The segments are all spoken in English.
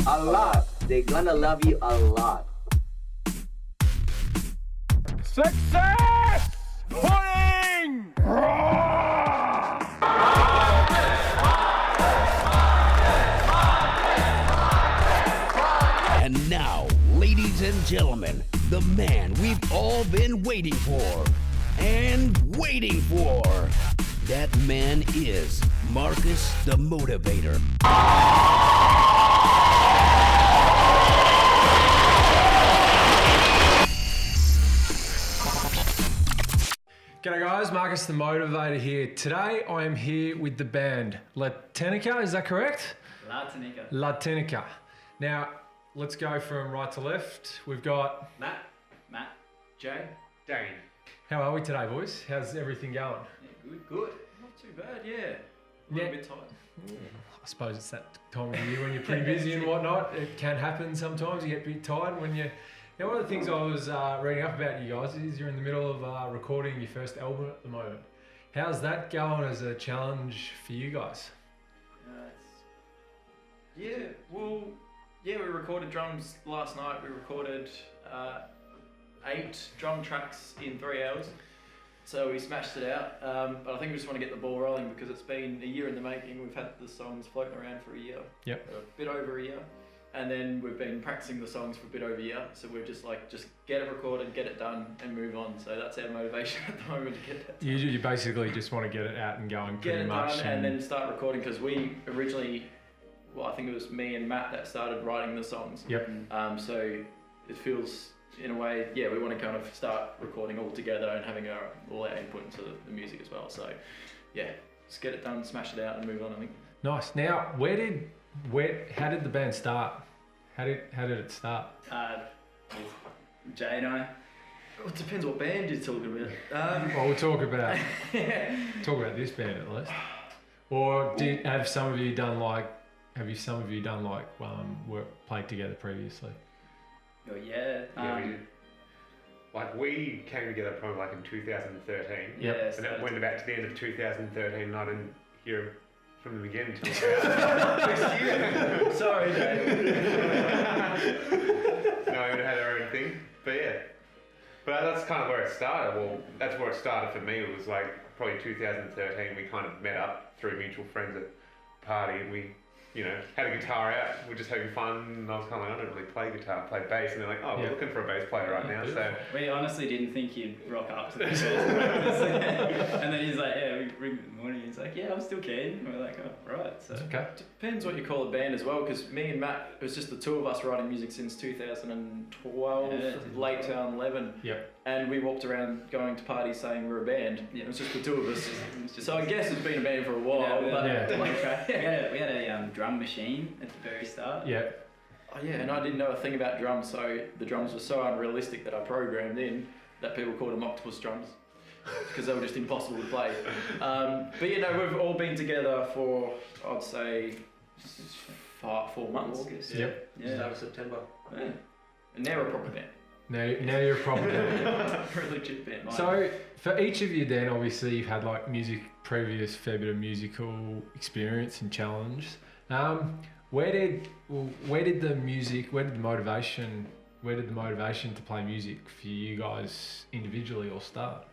A lot. They're gonna love you a lot. Success! Pudding! And now, ladies and gentlemen, the man we've all been waiting for. And waiting for. That man is Marcus the Motivator. G'day guys, Marcus the Motivator here. Today I am here with the band Tanika, is that correct? Tanika. Now, let's go from right to left. We've got Matt, Jay, Dane. How are we today, boys? How's everything going? Yeah, good. Not too bad, yeah. A little bit tired. I suppose it's that time of year when you're pretty busy and whatnot. It can happen sometimes. You get a bit tired when you... Now, one of the things I was reading up about you guys is you're in the middle of recording your first album at the moment. How's that going as a challenge for you guys? We recorded drums last night. We recorded 8 drum tracks in 3 hours. So we smashed it out. But I think we just want to get the ball rolling because it's been a year in the making. We've had the songs floating around for a year. Yep. A bit over a year. And then we've been practicing the songs for a bit over a year. So we're just get it recorded, get it done, and move on. So that's our motivation at the moment, to get that done. You basically just want to get it out and going pretty much. Get it done and then start recording, because we originally, I think it was me and Matt that started writing the songs. Yep. So it feels, in a way, we want to kind of start recording all together and having all our input into the music as well. So just get it done, smash it out, and move on, I think. Nice. Now, how did the band start? How did it start? With Jay and I. Well, it depends what band you're talking about. Well, we'll talk about this band at least. Or have some of you done work played together previously? Oh yeah. We did. We came together probably in 2013. Yep. And it went about to the end of 2013 and I didn't hear from the beginning until Next year. Sorry, Dave. No, we had our own thing. But But that's kind of where it started. Well, that's where it started for me. It was probably 2013. We kind of met up through mutual friends at a party and we, had a guitar out. We're just having fun. And I was kind of I don't really play guitar, I play bass. And they're like, we're looking for a bass player right now. So we honestly didn't think you'd rock up to the first practice. And then he's like, we ring in the morning. He's like, I'm still keen. And we're like, right. So okay. Depends what you call a band as well, because me and Matt, it was just the two of us writing music since 2012, late 2011. Yep. And we walked around going to parties saying we're a band. It was just the two of us. So I guess it's been a band for a while. We had a drum machine at the very start. Yeah. Oh yeah, and I didn't know a thing about drums, so the drums were so unrealistic that I programmed in that people called them octopus drums because they were just impossible to play. But we've all been together for, I'd say, 4 months. August. Yep. Yeah. Start of September. Yeah. And now we're a proper band. Now you're a proper band. We're a legit band. So for each of you then, obviously you've had previous fair bit of musical experience and challenges. Where did the motivation to play music for you guys individually all start?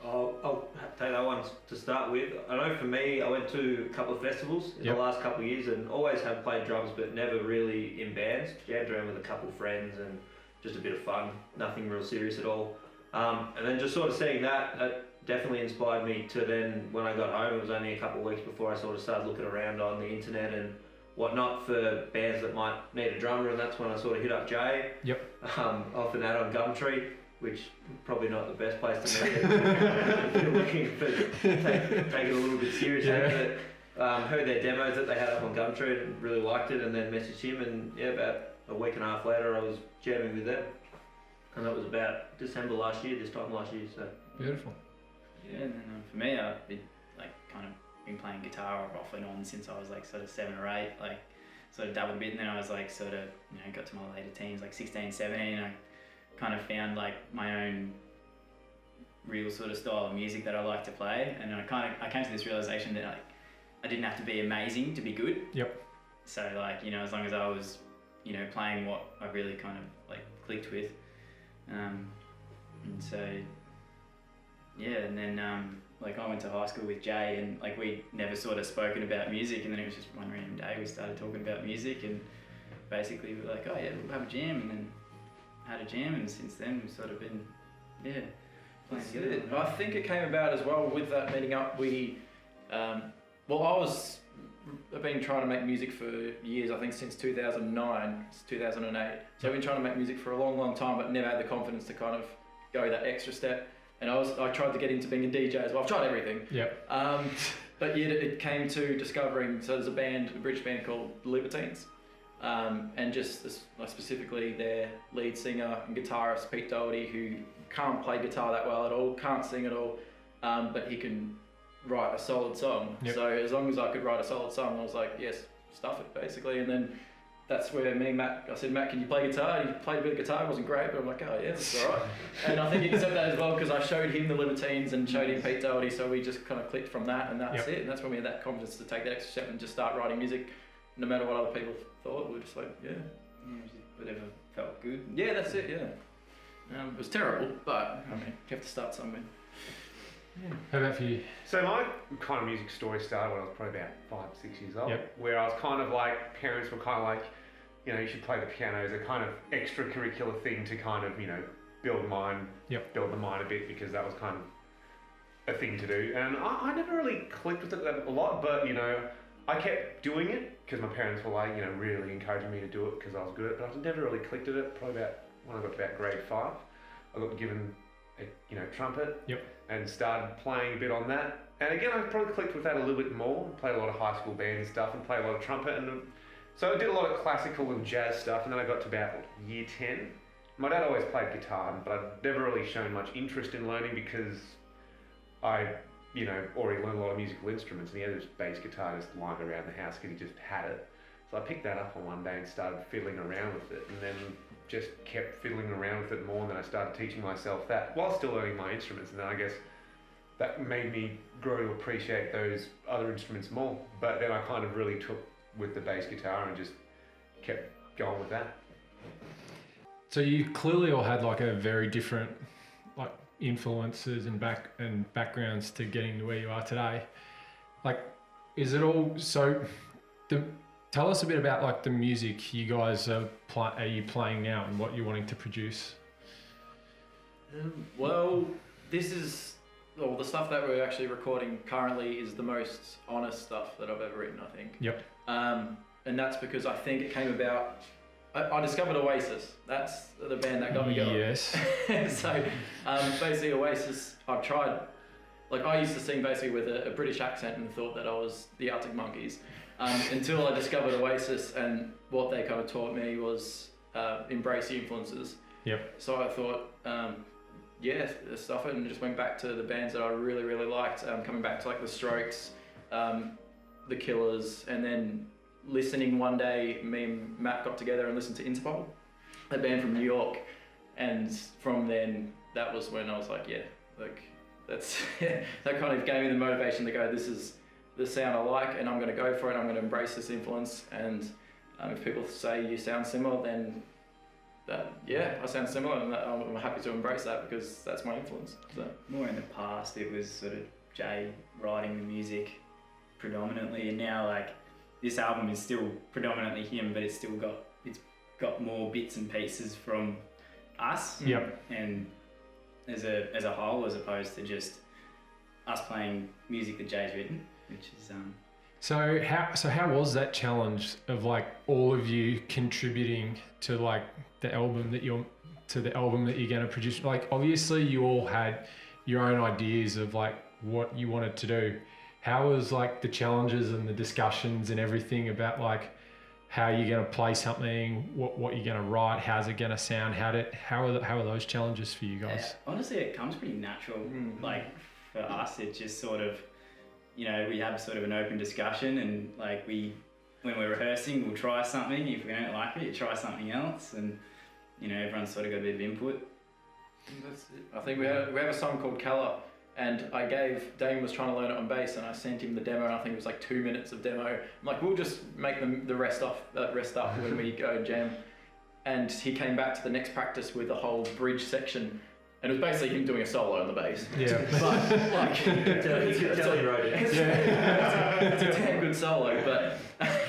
I'll take that one to start with. I know for me, I went to a couple of festivals in the last couple of years and always have played drums but never really in bands. Jammed around with a couple of friends and just a bit of fun, nothing real serious at all. And then just sort of seeing that definitely inspired me to then, when I got home, it was only a couple of weeks before I sort of started looking around on the internet and whatnot for bands that might need a drummer, and that's when I sort of hit up Jay. Yep. Often that on Gumtree, which probably not the best place to meet it if you're looking for take it a little bit seriously. Yeah. But heard their demos that they had up on Gumtree and really liked it, and then messaged him, and about a week and a half later I was jamming with them. And that was about December this time last year. So beautiful. Yeah, and then for me, I've been been playing guitar off and on since I was sort of 7 or 8, sort of dabbled a bit, and then I was sort of got to my later teens, 16, 17. I kind of found my own real sort of style of music that I like to play, and I came to this realization that I didn't have to be amazing to be good. Yep. so like, you know, as long as I was, you know, playing what I really kind of like clicked with, and so yeah, and then like I went to high school with Jay, and like we'd never sort of spoken about music, and then it was just one random day we started talking about music, and basically we were like, oh yeah, we'll have a jam, and then had a jam, and since then we've sort of been, yeah, playing That's together. it. I think it came about as well with that meeting up. I've been trying to make music for years, I think since 2009, 2008. So I've been trying to make music for a long, long time, but never had the confidence to kind of go that extra step. And I tried to get into being a DJ as well. I've tried everything. Yep. But yet it came to discovering, so there's a British band called Libertines. And just specifically their lead singer and guitarist, Pete Doherty, who can't play guitar that well at all, can't sing at all, but he can write a solid song. Yep. So as long as I could write a solid song, I was like, yes, stuff it basically. And then that's where me and Matt, I said, Matt, can you play guitar? And he played a bit of guitar, it wasn't great, but I'm like, oh yeah, that's all right. And I think he accepted that as well, because I showed him the Libertines and showed him Pete Doherty, so we just kind of clicked from that, and that's it. And that's when we had that confidence to take that extra step and just start writing music, no matter what other people thought. We were just like, yeah. Whatever felt good. Yeah, that's it, yeah. It was terrible, but I mean, you have to start somewhere. How about for you? So my kind of music story started when I was probably about 5-6 years old, where I was kind of like, parents were kind of like, you know, you should play the piano as a kind of extracurricular thing to kind of, you know, build the mind a bit, because that was kind of a thing to do. And I never really clicked with it a lot, but, you know, I kept doing it because my parents were like, you know, really encouraging me to do it because I was good at it, but I never really clicked at it. Probably about when I got to about grade 5, I got given a, you know, trumpet. And started playing a bit on that. And again, I probably clicked with that a little bit more. Played a lot of high school band stuff and played a lot of trumpet. And so I did a lot of classical and jazz stuff. And then I got to about year 10. My dad always played guitar, but I'd never really shown much interest in learning because I, you know, already learned a lot of musical instruments. And he had this bass guitar just lying around the house because he just had it. So I picked that up on one day and started fiddling around with it. And then just kept fiddling around with it more, and then I started teaching myself that while still learning my instruments, and then I guess that made me grow to appreciate those other instruments more. But then I kind of really took with the bass guitar and just kept going with that. So you clearly all had like a very different like influences and backgrounds to getting to where you are today. Like, is it all so? Tell us a bit about like the music you guys are you playing now and what you're wanting to produce. Well, this is the stuff that we're actually recording currently is the most honest stuff that I've ever written, I think. Yep. And that's because I think it came about. I discovered Oasis. That's the band that got me going. Yes. So basically, Oasis. I've tried. Like, I used to sing basically with a British accent and thought that I was the Arctic Monkeys. Until I discovered Oasis, and what they kind of taught me was embrace the influences. Yep. So I thought, stuff it, and just went back to the bands that I really, really liked. Coming back to like the Strokes, the Killers, and then listening one day, me and Matt got together and listened to Interpol, a band from New York, and from then that was when I was like, that's that kind of gave me the motivation to go, this is the sound I like, and I'm going to go for it. I'm going to embrace this influence, and if people say you sound similar, then I sound similar, and I'm happy to embrace that because that's my influence. So. More in the past, it was sort of Jay writing the music predominantly, and now like this album is still predominantly him, but it's got more bits and pieces from us. Yep. And as a whole, as opposed to just us playing music that Jay's written. Which is So how was that challenge of like all of you contributing to like the album that you're going to produce? Like, obviously you all had your own ideas of like what you wanted to do. How was like the challenges and the discussions and everything about like how you're going to play something, what you're going to write, how's it going to sound, how are those challenges for you guys? Honestly, it comes pretty natural. Like for us, it just sort of, you know, we have sort of an open discussion, and like when we're rehearsing, we'll try something. If we don't like it, you try something else, and you know, everyone's sort of got a bit of input. That's it. I think we have a song called Colour, And Dane was trying to learn it on bass, and I sent him the demo, and I think it was like 2 minutes of demo. I'm like, we'll just make the rest up when we go jam. And he came back to the next practice with a whole bridge section, and it was basically him doing a solo on the bass. Yeah. But like, You could tell he wrote it. it's a damn good solo, but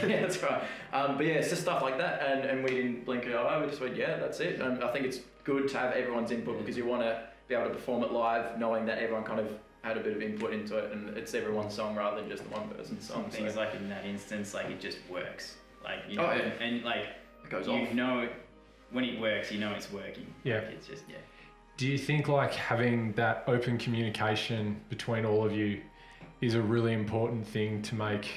yeah, that's right. But yeah, it's just stuff like that, and we didn't blink an eye. We just went, yeah, that's it. And I think it's good to have everyone's input because you want to be able to perform it live, knowing that everyone kind of had a bit of input into it, and it's everyone's song rather than just the one person's song. Things So like in that instance, like it just works. Like you Oh, know, yeah. and like it goes you off. know when it works, you know it's working. Yeah. Like, it's just yeah. Do you think like having that open communication between all of you is a really important thing to make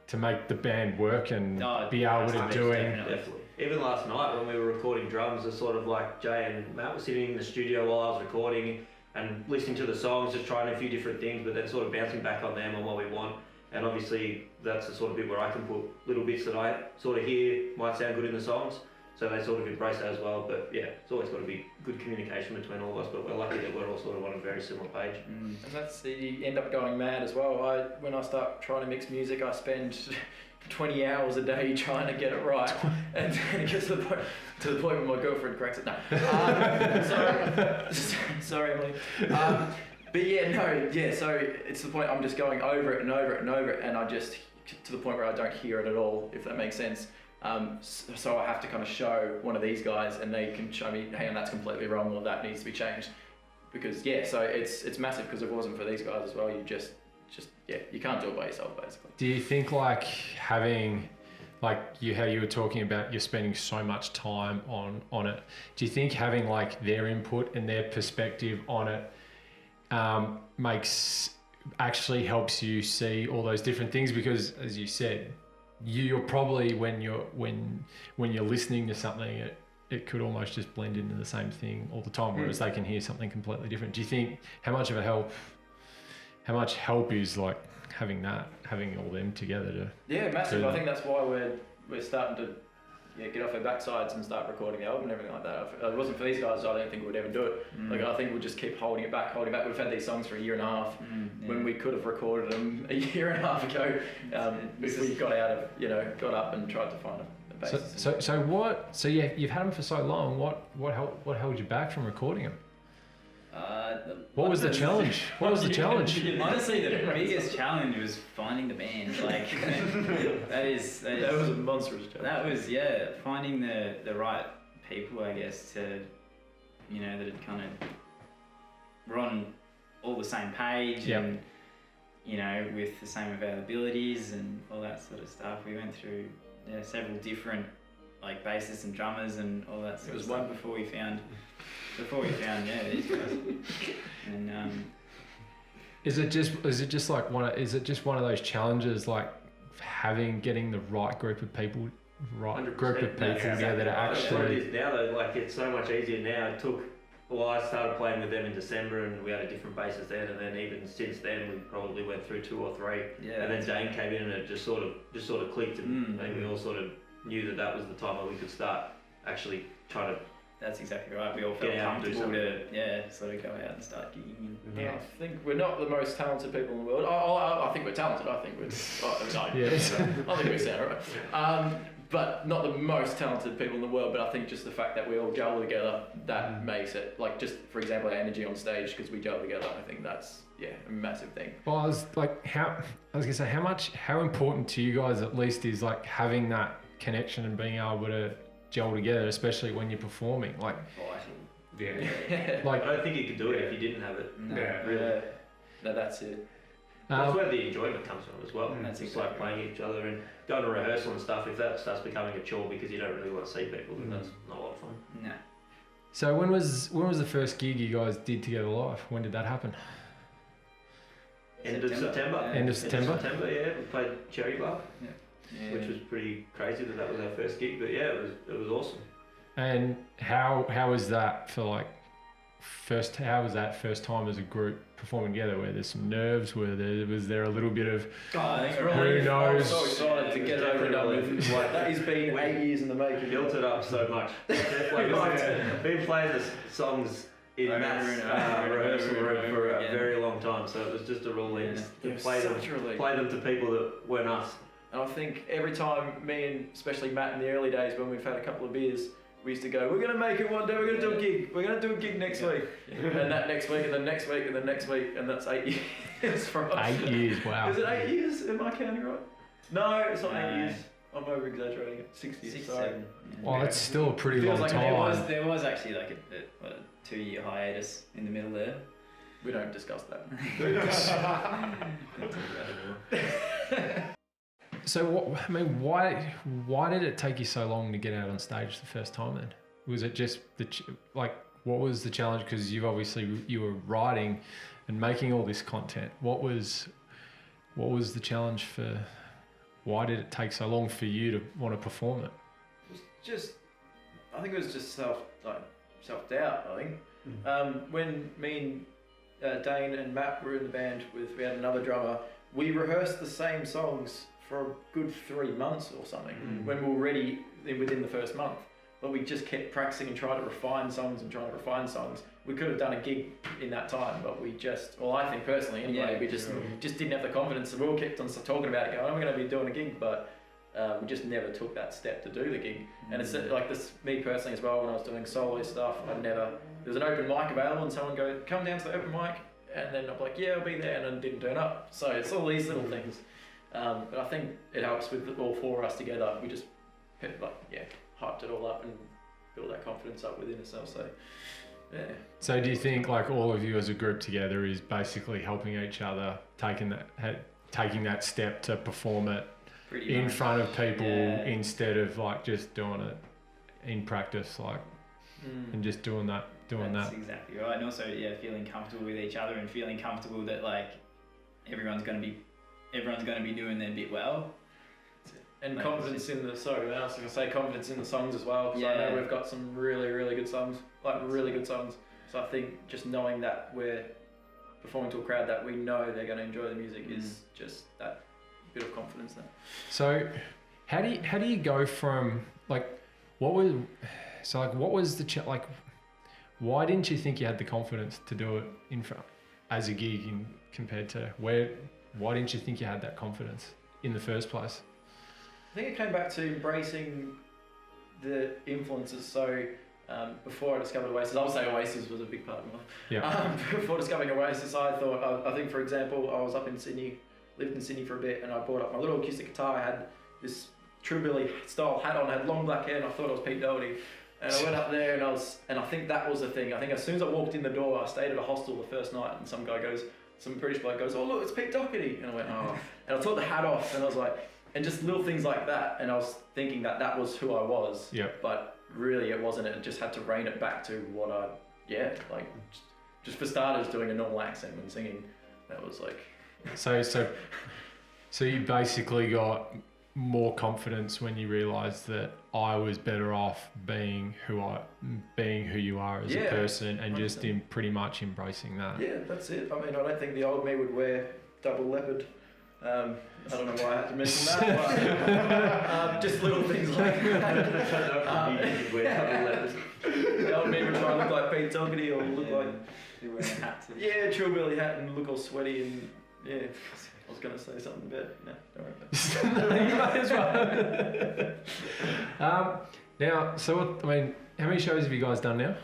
the band work and be able to do it? Definitely. Even last night when we were recording drums, it's sort of like Jay and Matt were sitting in the studio while I was recording and listening to the songs, just trying a few different things, but then sort of bouncing back on them and what we want. And obviously that's the sort of bit where I can put little bits that I sort of hear might sound good in the songs. So they sort of embrace that as well. But yeah, it's always got to be good communication between all of us, but we're lucky that we're all sort of on a very similar page. And that's you end up going mad as well. When I start trying to mix music, I spend 20 hours a day trying to get it right, and then it gets to the point where my girlfriend cracks it. No, sorry, Emily. But yeah, no, yeah. So it's the point I'm just going over it and over it and over it, and I just to the point where I don't hear it at all, if that makes sense. So I have to kind of show one of these guys, and they can show me, hey, that's completely wrong, or that needs to be changed. Because yeah, so it's massive, because if it wasn't for these guys as well, you just you can't do it by yourself basically. Do you think like having how you were talking about you're spending so much time on it, do you think having like their input and their perspective on it actually helps you see all those different things? Because as you said, you're probably when you're listening to something, it could almost just blend into the same thing all the time, whereas they can hear something completely different. Do you think how much help is like having all them together to? Yeah, massive. I think that's why we're starting to get off our backsides and start recording the album and everything like that. If it wasn't for these guys, I don't think we would ever do it. Like I think we'll just keep holding it back. We've had these songs for a year and a half when we could have recorded them a year and a half ago. If we got up and tried to find a basis. So you've had them for so long. What held you back from recording them? What was the challenge? Honestly, the biggest challenge was finding the band. Like that was a monstrous challenge. That was finding the right people, I guess, to that had kind of were on all the same page and with the same availabilities and all that sort of stuff. We went through several different like bassists and drummers and all that sort of stuff before we found these guys. And is it just one of those challenges, like getting the right group of people together to actually? What it is now though, like it's so much easier now. I started playing with them in December, and we had a different bassist then, and then even since then we probably went through 2 or 3. Yeah, and then Dane came in, and it just sort of clicked, and we all sort of knew that was the time where we could start actually trying to. That's exactly right. We all felt comfortable to sort of go out and start gigging. Yeah, I think we're not the most talented people in the world. I think we're talented. I think we're. I think we sound right. But not the most talented people in the world. But I think just the fact that we all gel together, that makes it, like, just for example, our energy on stage, because we gel together. I think that's a massive thing. Well, I was gonna say how important to you guys at least is like having that connection and being able to gel together, especially when you're performing. Like, like I don't think you could do it if you didn't have it. No, really. No, that's it. That's where the enjoyment comes from as well. That's it's like playing each other and going to rehearsal and stuff. If that starts becoming a chore because you don't really want to see people, then that's not a lot of fun. No. So when was the first gig you guys did together live? When did that happen? End of September. End of September. Yeah. We played Cherry Bar, which was pretty crazy that was our first gig. But yeah, it was awesome. And how was that for like how was that first time as a group performing together? Where there's some nerves? Was there a little bit of who knows? I'm so excited to get it over and done with. Like, that has been 8 years in the making. Built it up so much. We've been playing the songs in I that remember rehearsal room for a again. very long time. So it was just a real It to was play them, such a relief. play them to people that weren't us. And I think every time me and especially Matt in the early days when we've had a couple of beers, we used to go, we're going to make it one day, we're going to do a gig, we're going to do a gig next week. And that next week, and then next week, and then next week, and that's 8 years for us. 8 years, wow. Is it 8 years? Am I counting right? No, it's not 8 years. I'm over exaggerating it. 6 years. 6, Sorry. 7. Well, that's still a pretty Feels long like time. There was actually like a 2-year hiatus in the middle there. We don't discuss that. So why did it take you so long to get out on stage the first time then? Was it just what was the challenge? Because you were writing and making all this content. What was the challenge for? Why did it take so long for you to want to perform it? I think it was just self-doubt, I think. When me and Dane and Matt were in the band we had another drummer, we rehearsed the same songs for a good 3 months or something when we were ready within the first month. But we just kept practicing and trying to refine songs. We could have done a gig in that time, but I think personally anyway, we just didn't have the confidence. We all kept on talking about it, going, we're going to be doing a gig, but we just never took that step to do the gig. And it's like this, me personally as well, when I was doing solo stuff, there was an open mic available and someone go, come down to the open mic, and then I'm like, yeah, I'll be there, and then didn't turn up. So it's all these little things. But I think it helps with all four of us together. We just hyped it all up and built that confidence up within ourselves. So yeah. So do you think like all of you as a group together is basically helping each other, taking that step to perform it Pretty in much. front of people instead of like just doing it in practice, like and just doing that. That's exactly right. And also, feeling comfortable with each other and feeling comfortable that like everyone's going to be doing their bit well. And Like, confidence in the confidence in the songs as well. Because I know we've got some really, really good songs, So I think just knowing that we're performing to a crowd that we know they're going to enjoy the music is just that bit of confidence there. So how do you go from like what was the why didn't you think you had the confidence to do it in front as a gig compared to why didn't you think you had that confidence in the first place? I think it came back to embracing the influences. So before I discovered Oasis, I would say Oasis was a big part of my life. Yeah. Before discovering Oasis, I think, for example, I was up in Sydney, lived in Sydney for a bit, and I brought up my little acoustic guitar. I had this Truebilly style hat on, I had long black hair, and I thought I was Pete Doherty. And I went up there, and I think that was the thing. I think as soon as I walked in the door, I stayed at a hostel the first night, and some British bloke goes, "Oh look, it's Pete Doherty," and I went, "Oh," and I took the hat off, and I was like, and just little things like that, and I was thinking that was who I was. Yeah. But really, it wasn't. It just had to rein it back to what just for starters, doing a normal accent when singing. That was like. So you basically got more confidence when you realised that I was better off being who you are as a person and 100%. Just in pretty much embracing that. Yeah, that's it. I mean, I don't think the old me would wear double leopard. I don't know why I had to mention that, but just little things like that. The old me would try and look like Pete Doherty or look like You're wearing a hat. Truebilly hat and look all sweaty and I was going to say something about it. No, don't worry about it. You might as well. Now, so how many shows have you guys done now?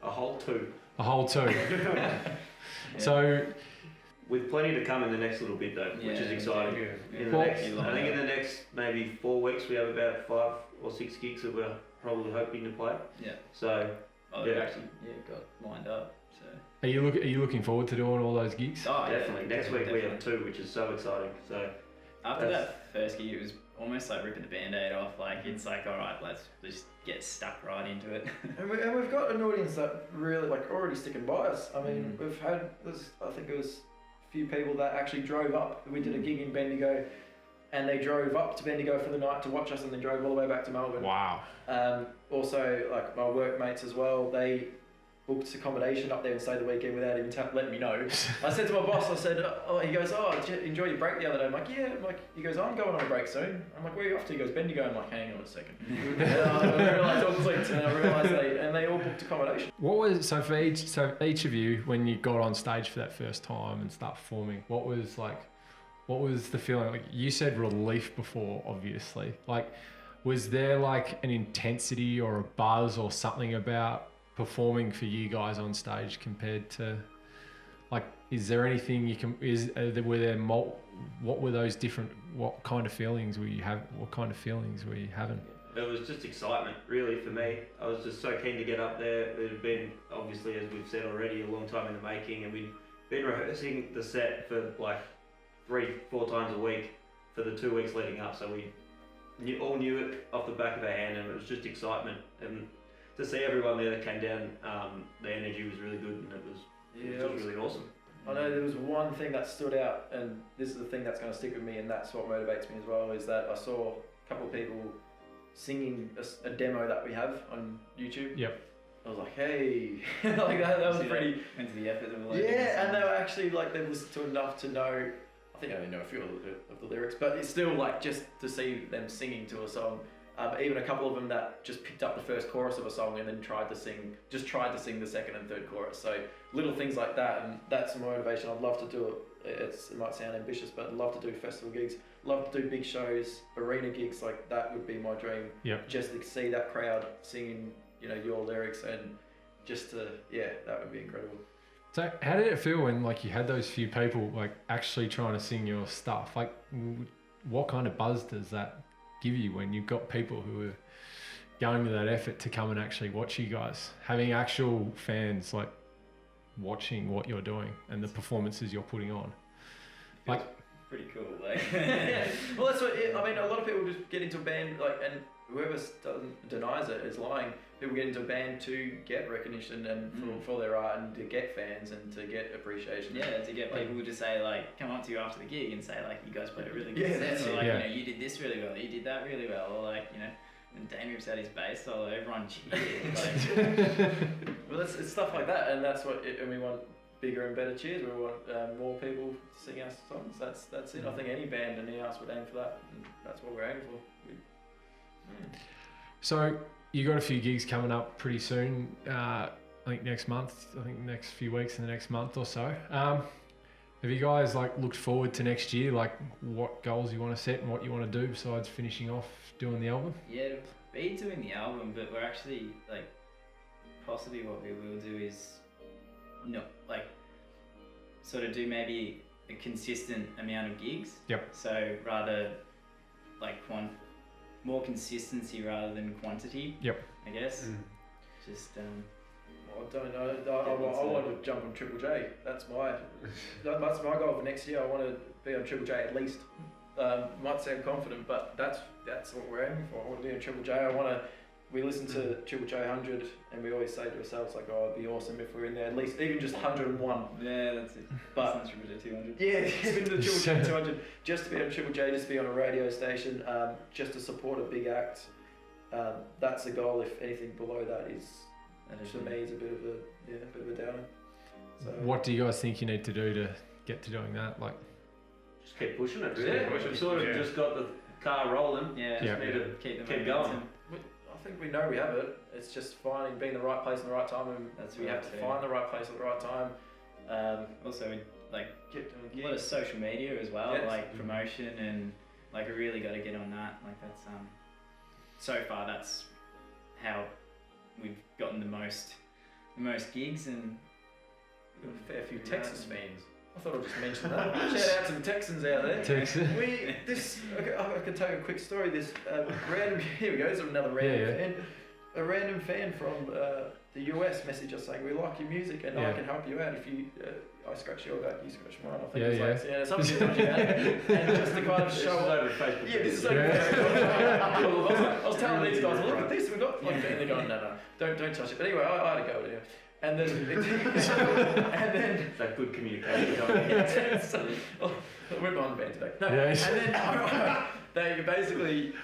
A whole 2. A whole 2. So, with plenty to come in the next little bit though, which is exciting. I think in the next maybe 4 weeks we have about 5 or 6 gigs that we're probably hoping to play. Yeah. So they've actually got lined up. So. Are you looking forward to doing all those gigs? Oh, definitely. Next week we have 2, which is so exciting. So after that first gig, it was almost like ripping the band-aid off. Like it's like, all right, let's just get stuck right into it. and we've got an audience that really already sticking by us. I mean, we've had I think it was a few people that actually drove up. We did a gig in Bendigo, and they drove up to Bendigo for the night to watch us, and then drove all the way back to Melbourne. Wow. Also, like my workmates as well, they booked accommodation up there and stayed the weekend without even letting me know. I said to my boss, I said, he goes, did you enjoy your break the other day? I'm like, yeah. He goes, I'm going on a break soon. I'm like, where are you off to? He goes, Bendigo. I'm like, hang on a second. And I realised I clicked, and I realised they all booked accommodation. What was so for each of you when you got on stage for that first time and start performing? What was the feeling? Like you said, relief before, obviously. Like, was there like an intensity or a buzz or something about performing for you guys on stage compared to, like, is there anything you can, what were those different, what kind of feelings were you having? It was just excitement, really, for me. I was just so keen to get up there. It had been, obviously, as we've said already, a long time in the making, and we'd been rehearsing the set for like 3-4 times a week for the 2 weeks leading up, so we all knew it off the back of our hand, and it was just excitement. And to see everyone there that came down, the energy was really good, and it was really awesome. I know there was one thing that stood out, and this is the thing that's going to stick with me, and that's what motivates me as well, is that I saw a couple of people singing a demo that we have on YouTube. Yep. I was like, hey, like that was pretty. Into the effort of Yeah, and they were actually like, they listened to enough to know. I think I only know a few of the lyrics, but it's still like just to see them singing to a song. Even a couple of them that just picked up the first chorus of a song and then tried to sing the second and third chorus. So little things like that, and that's my motivation. I'd love to do it. It might sound ambitious, but I'd love to do festival gigs. Love to do big shows, arena gigs. Like that would be my dream. Yep. Just to see that crowd singing, your lyrics, and just to that would be incredible. So how did it feel when like you had those few people like actually trying to sing your stuff? Like what kind of buzz does that give you when you've got people who are going to that effort to come and actually watch you guys, having actual fans like watching what you're doing and the performances you're putting on? Like pretty cool, like. Well, that's what I mean. A lot of people just get into a band, like, and whoever denies it is lying. People get into a band to get recognition and for their art, and to get fans and to get appreciation. Yeah, to get people to say like, come up to you after the gig and say like, you guys played a really good Yeah, set, or like, yeah. you did this really well, you did that really well, or like, and Dane rips out his bass solo, everyone cheered. Like, well, it's stuff like that, and that's what. And we want bigger and better cheers. We want more people to sing our songs. That's it. I think any band and any artist would aim for that, and that's what we're aiming for. So you got a few gigs coming up pretty soon. I think next month. I think next few weeks in the next month or so. Have you guys like looked forward to next year? Like what goals you want to set and what you want to do besides finishing off doing the album? Yeah, be doing the album, but we're actually like possibly what we will do is sort of do maybe a consistent amount of gigs. Yep. So rather like more consistency rather than quantity. Yep. I guess. Just I don't know. I want to jump on Triple J. That's my goal for next year. I want to be on Triple J at least. Might sound confident, but that's what we're aiming for. I want to be on Triple J. We listen to Triple J 100, and we always say to ourselves like, "Oh, it'd be awesome if we're in there at least, even just 101." Yeah, that's it. But that's Triple J 200. Yeah, even the Triple J 200, just to be on Triple J, just to be on a radio station, just to support a big act. That's the goal. If anything below that is, to me, is a bit of a downer. So, what do you guys think you need to do to get to doing that? Like, just keep pushing it. Just Really. keep pushing. We sort of just got the car rolling. Yeah, Yeah. Need to keep keep going. going. I think we know we have it. It's just finding, being in the right place in the right time, and That's we right, have to yeah. find the right place at the right time. Also, like Get doing a lot of gigs. social media as well, Yes. like promotion, and like we really got to get on that. Like that's so far that's how we've gotten the most gigs, and We've got a fair few Texas fans. I thought I'd just mention that. Shout out to the Texans out there. Texas. I could tell you a quick story. This random, here we go, there's another random fan. A random fan from the US messaged us saying, we like your music and I can help you out if you, I scratch your back, you scratch mine. I think it's something dodgy out. And just to kind of show Over Facebook. Yeah, this is over Facebook. I was telling these guys, look at this, we've got like, and they're going, no, don't touch it. But anyway, I had to go with it. And then, It's that good communication. we're on the band today. No, Yes. and then they basically,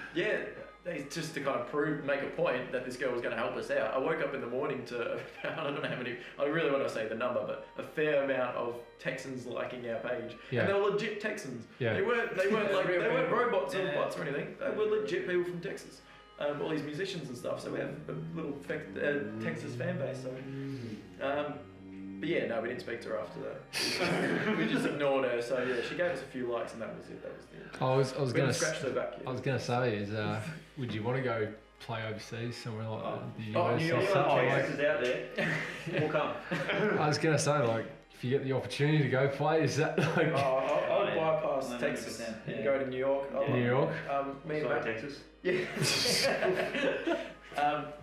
just to kind of make a point that this girl was going to help us out. I woke up in the morning to I don't know how many. I really want to say the number, but a fair amount of Texans liking our page, Yeah. and they were legit Texans. Yeah. They weren't like they weren't robots or Yeah. bots or anything. They were legit people from Texas. All these musicians and stuff. So we have a little Texas fan base. So. But yeah, no, we didn't speak to her after that. We just ignored her. So yeah, she gave us a few likes, and that was it. That was the end. I was We gonna scratched her back. Yeah. I was gonna say is would you want to go play overseas somewhere like the US New or York. something like? Texas out there, we'll come. I was gonna say like if you get the opportunity to go play, is that like I would yeah. bypass 100%, Texas yeah. and go to New York. New York? Me and Sorry, Matt, Texas. yeah.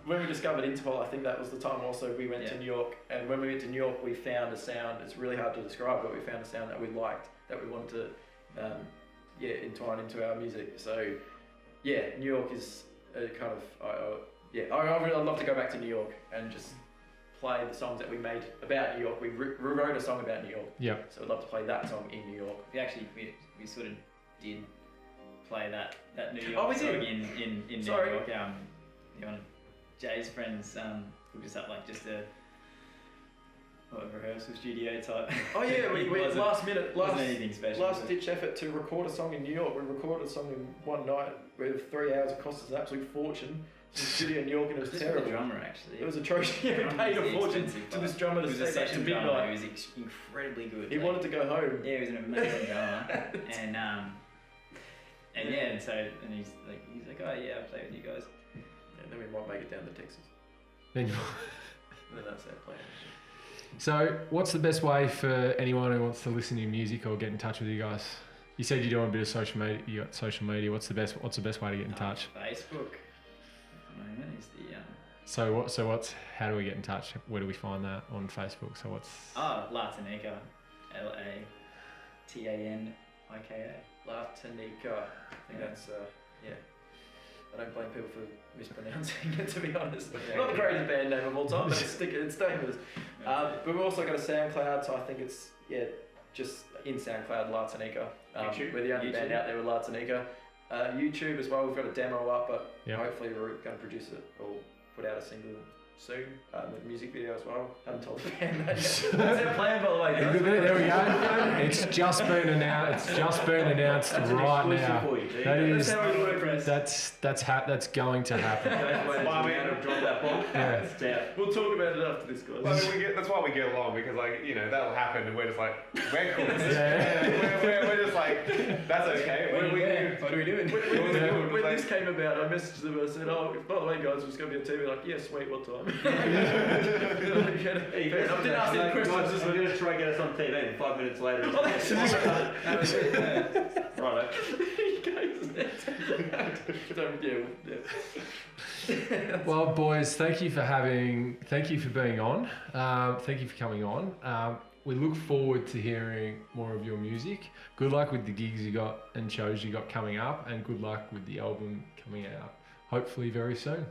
When we discovered Interpol, I think that was the time also we went to New York. And when we went to New York, we found a sound. It's really hard to describe, but we found a sound that we liked, that we wanted to, entwine into our music. So, yeah, New York is a kind of, I'd love to go back to New York and just play the songs that we made about New York. We wrote a song about New York. Yeah. So I'd love to play that song in New York. We sort of did play that New York Oh, we song did? in New Sorry. York. One of Jay's friends hooked us up like just a rehearsal studio type. Oh yeah, we Wasn't- last minute, wasn't anything special. last ditch effort to record a song in New York. We recorded a song in one night with 3 hours. It cost us an absolute fortune. It's in the studio in New York, and it was Just for terrible. the drummer actually. It was atrocious. Yeah, we Drummer paid was a the fortune expensive to part. this drummer It to was a stay back to session drummer. midnight. He was incredibly good. He wanted to go home. Yeah, he was an amazing drummer, and he's like, oh yeah, I'll play with you guys. And then we might make it down to Texas. Then And then that's our plan. So, what's the best way for anyone who wants to listen to your music or get in touch with you guys? You said you're doing a bit of social media. You got social media. What's the best way to get in touch? Facebook at the moment is the How do we get in touch? Where do we find that on Facebook? So what's? La Tanika, LATANIKA. La Tanika. I think that's I don't blame people for mispronouncing it, to be honest. Not the greatest band name of all time, but it's staying with us. But we've also got a SoundCloud, so I think it's just in SoundCloud, La Tanika. YouTube? We're the only band out there with La Tanika. YouTube as well. We've got a demo up, but hopefully we're going to produce it or put out a single soon with a music video as well. Haven't told the band that yet. That's our plan, by the way. guys. There we go. It's just been announced. It's just been announced That's an right exclusive now. for you, G. That is. That's how we work, friends. That's going to happen. Don't wait until we drop that bomb. Yeah. It's out. We'll talk about it after this, guys. Well, I mean, that's why we get along, because that'll happen and we're just like, we're cool. Yeah. We're just like, that's okay. What are we doing? When this came about, I messaged them and I said, "Oh, by the way, guys, it's going to be on TV." Like, yeah, sweet. What time? I didn't ask any questions. Just I'm going to try and get us on TV, and 5 minutes later. Oh, that's Righto. Well, boys, thank you for being on. Thank you for coming on. We look forward to hearing more of your music. Good luck with the gigs you got and shows you got coming up, and good luck with the album coming out, hopefully very soon.